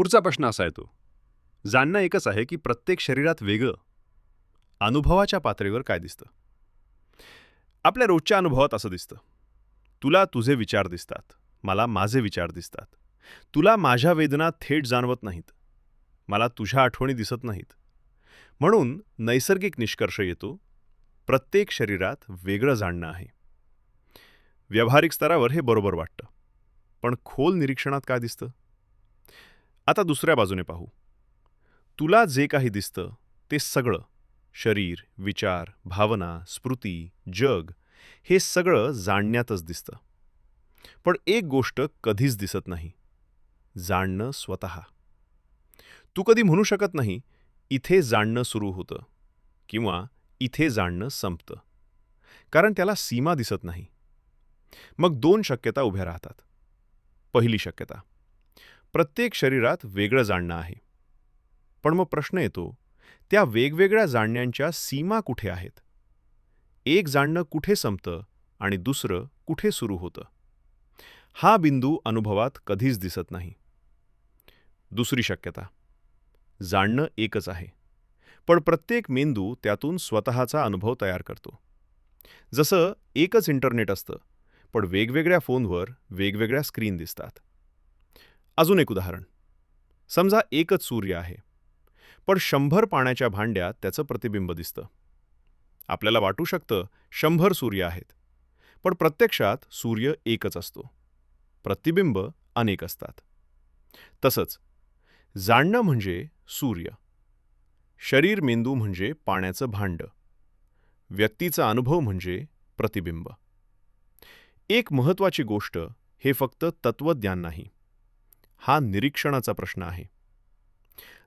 पुढचा प्रश्न असा येतो, जाणणं एकच आहे की प्रत्येक शरीरात वेगळं. अनुभवाच्या पातळीवर काय दिसतं? आपल्या रोजच्या अनुभवात असं दिसतं. तुला तुझे विचार दिसतात, मला माझे विचार दिसतात. तुला माझ्या वेदना थेट जाणवत नाहीत, मला तुझ्या आठवणी दिसत नाहीत. म्हणून नैसर्गिक निष्कर्ष येतो, प्रत्येक शरीरात वेगळं जाणणं आहे. व्यावहारिक स्तरावर हे बरोबर वाटतं, पण खोल निरीक्षणात काय दिसतं? आता दुसऱ्या बाजूने पाहू. तुला जे काही दिसतं ते सगळं, शरीर, विचार, भावना, स्मृती, जग, हे सगळं जाणण्यातच दिसतं. पण एक गोष्ट कधीच दिसत नाही, जाणणं स्वतः. तू कधी म्हणू शकत नाही, इथे जाणणं सुरू होतं किंवा इथे जाणणं संपतं, कारण त्याला सीमा दिसत नाही. मग दोन शक्यता उभ्या राहतात. पहिली शक्यता, प्रत्येक शरीरात वेगळं जाणणं आहे. पण मग प्रश्न येतो, त्या वेगवेगळ्या जाणण्यांच्या सीमा कुठे आहेत? एक जाणणं कुठे संपतं आणि दुसरं कुठे सुरू होतं? हा बिंदू अनुभवात कधीच दिसत नाही. दुसरी शक्यता, जाणणं एकच आहे, पण प्रत्येक मेंदू त्यातून स्वतःचा अनुभव तयार करतो. जसं एकच इंटरनेट असतं, पण वेगवेगळ्या फोनवर वेगवेगळ्या स्क्रीन दिसतात. अजून एक उदाहरण. समजा एकच सूर्य आहे, पण 100 पाण्याच्या भांड्यात त्याचं प्रतिबिंब दिसतं. आपल्याला वाटू शकतं 100 सूर्य आहेत, पण प्रत्यक्षात सूर्य एकच असतो. प्रतिबिंब अनेक असतात. तसंच जाणणं म्हणजे सूर्य, शरीर मेंदू म्हणजे पाण्याचं भांडं, व्यक्तीचा अनुभव म्हणजे प्रतिबिंब. एक महत्त्वाची गोष्ट, हे फक्त तत्वज्ञान नाही, हा निरीक्षणाचा प्रश्न आहे.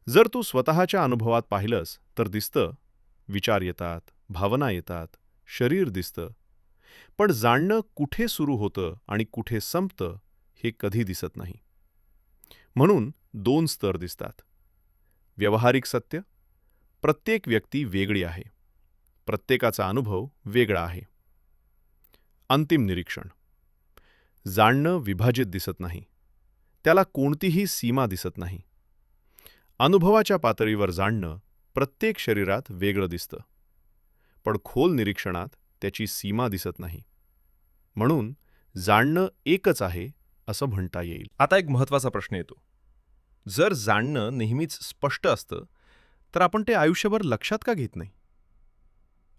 जर तू स्वतःच्या अनुभवात पाहिलंस तर दिसतं, विचार येतात, भावना येतात, शरीर दिसतं. पण जाणणं कुठे सुरू होतं आणि कुठे संपतं हे कधी दिसत नाही. म्हणून दोन स्तर दिसतात. व्यावहारिक सत्य, प्रत्येक व्यक्ती वेगळी आहे, प्रत्येकाचा अनुभव वेगळा आहे. अंतिम निरीक्षण, जाणणं विभाजित दिसत नाही, त्याला कोणतीही सीमा दिसत नाही. अनुभवाच्या पातळीवर जाणणं प्रत्येक शरीरात वेगळं दिसतं, पण खोल निरीक्षणात त्याची सीमा दिसत नाही. म्हणून जाणणं एकच आहे असं म्हणता येईल. आता एक महत्त्वाचा प्रश्न येतो. जर जाणणं नेहमीच स्पष्ट असतं, तर आपण ते आयुष्यभर लक्षात का घेत नाही?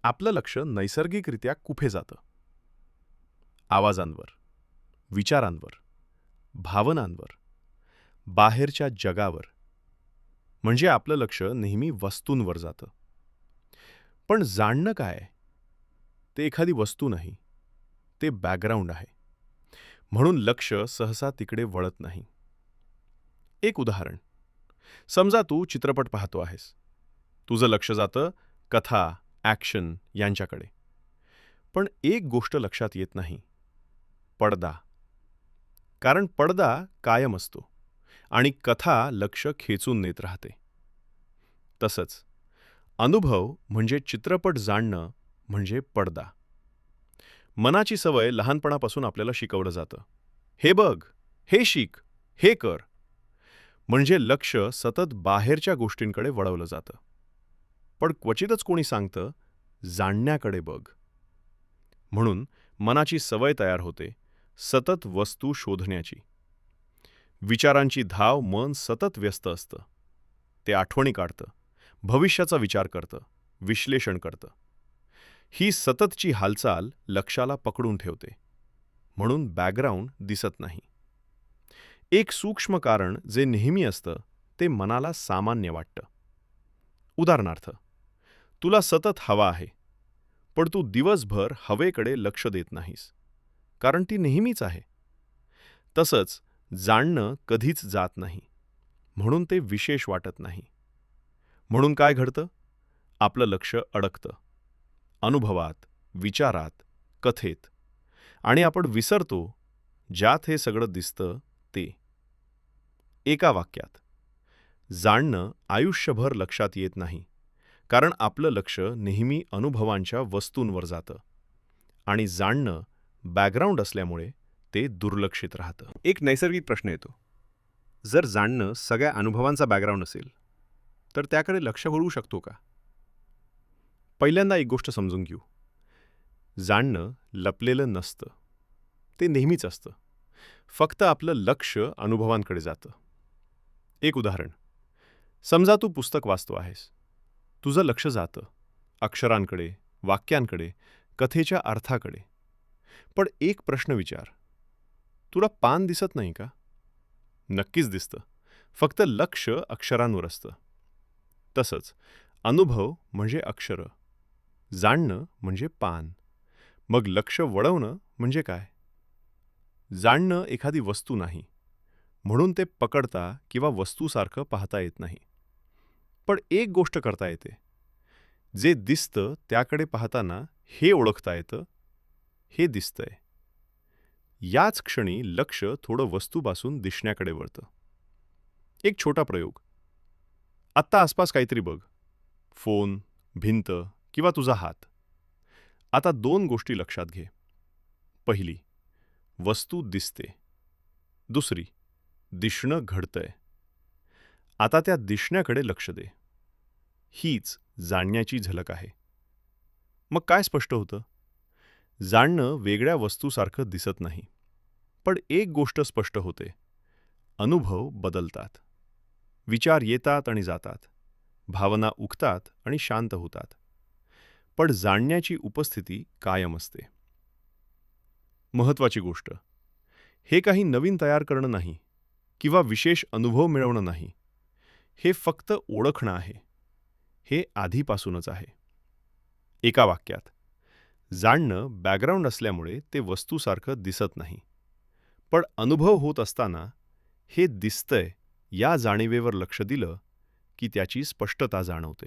आपलं लक्ष नैसर्गिकरित्या कुठे जातं? आवाजांवर, विचारांवर, भावनांवर, बाहेरच्या जगावर. म्हणजे आपलं लक्ष नेहमी वस्तूंवर जातं. पण जाणणं काय? ते एखादी वस्तू नाही, ते बॅकग्राऊंड आहे. म्हणून लक्ष सहसा तिकडे वळत नाही. एक उदाहरण. समजा तू चित्रपट पाहतो आहेस. तुझं लक्ष जातं कथा, ॲक्शन यांच्याकडे. पण एक गोष्ट लक्षात येत नाही, पडदा. कारण पडदा कायम असतो आणि कथा लक्ष खेचून नेत राहते. तसंच अनुभव म्हणजे चित्रपट, जाणणं म्हणजे पडदा. मनाची सवय लहानपणापासून आपल्याला शिकवलं जातं, हे बघ, हे शिक, हे कर. म्हणजे लक्ष सतत बाहेरच्या गोष्टींकडे वळवलं जातं. पण क्वचितच कोणी सांगतं, जाणण्याकडे बघ. म्हणून मनाची सवय तयार होते, सतत वस्तू शोधण्याची. विचारांची धाव मन सतत व्यस्त असतं. ते आठवणी काढतं, भविष्याचा विचार करतं, विश्लेषण करतं. ही सततची हालचाल लक्षाला पकडून ठेवते. म्हणून बॅकग्राऊंड दिसत नाही. एक सूक्ष्म कारण जे नेहमी असतं ते मनाला सामान्य वाटतं. उदाहरणार्थ, तुला सतत हवा आहे, पण तू दिवसभर हवेकडे लक्ष देत नाहीस, कारण ती नेहमीच आहे. तसंच जाणणं कधीच जात नाही, म्हणून ते विशेष वाटत नाही. म्हणून काय घडतं? आपलं लक्ष अडकतं अनुभवात, विचारात, कथेत. आणि आपण विसरतो ज्यात हे सगळं दिसतं ते. एका वाक्यात, जाणणं आयुष्यभर लक्षात येत नाही, कारण आपलं लक्ष नेहमी अनुभवांच्या वस्तूंवर जातं. आणि जाणणं बॅकग्राऊंड असल्यामुळे ते दुर्लक्षित राहतं. एक नैसर्गिक प्रश्न येतो. जर जाणणं सगळ्या अनुभवांचा बॅकग्राऊंड असेल तर त्याकडे लक्ष वळवू शकतो का? पहिल्यांदा एक गोष्ट समजून घेऊ. जाणणं लपलेलं नसतं. ते नेहमीच असतं. फक्त आपलं लक्ष अनुभवांकडे जातं. एक उदाहरण. समजा तू पुस्तक वाचतो आहेस. तुझं लक्ष जातं अक्षरांकडे, वाक्यांकडे, कथेच्या अर्थाकडे. पण एक प्रश्न विचार. तुला पान दिसत नाही का? नक्कीच दिसतं. फक्त लक्ष अक्षरांवर असतं. तसंच अनुभव म्हणजे अक्षरं, जाणणं म्हणजे पान. मग लक्ष वळवणं म्हणजे काय? जाणणं एखादी वस्तू नाही, म्हणून ते पकडता किंवा वस्तूसारखं पाहता येत नाही. पण एक गोष्ट करता येते. जे दिसतं त्याकडे पाहताना हे ओळखता येतं, हे दिसतंय. याच क्षणी लक्ष थोडं वस्तूपासून दिसण्याकडे वळतं. एक छोटा प्रयोग. आत्ता आसपास काहीतरी बघ. फोन, भिंत किंवा तुझा हात. आता 2 गोष्टी लक्षात घे. पहिली, वस्तू दिसते. दुसरी, दिसणं घडतंय. आता त्या दिसण्याकडे लक्ष दे. हीच जाणण्याची झलक आहे. मग काय स्पष्ट होतं? जाणणं वेगळ्या वस्तूसारखं दिसत नाही. पण एक गोष्ट स्पष्ट होते. अनुभव बदलतात. विचार येतात आणि जातात. भावना उगतात आणि शांत होतात. पण जाणण्याची उपस्थिती कायम असते. महत्त्वाची गोष्ट. हे काही नवीन तयार करणं नाही किंवा विशेष अनुभव मिळवणं नाही. हे फक्त ओळखणं आहे. हे आधीपासूनच आहे. एका वाक्यात, जाणणं बॅकग्राऊंड असल्यामुळे ते वस्तूसारखं दिसत नाही. पण अनुभव होत असताना हे दिसतंय या जाणीवेवर लक्ष दिलं की त्याची स्पष्टता जाणवते.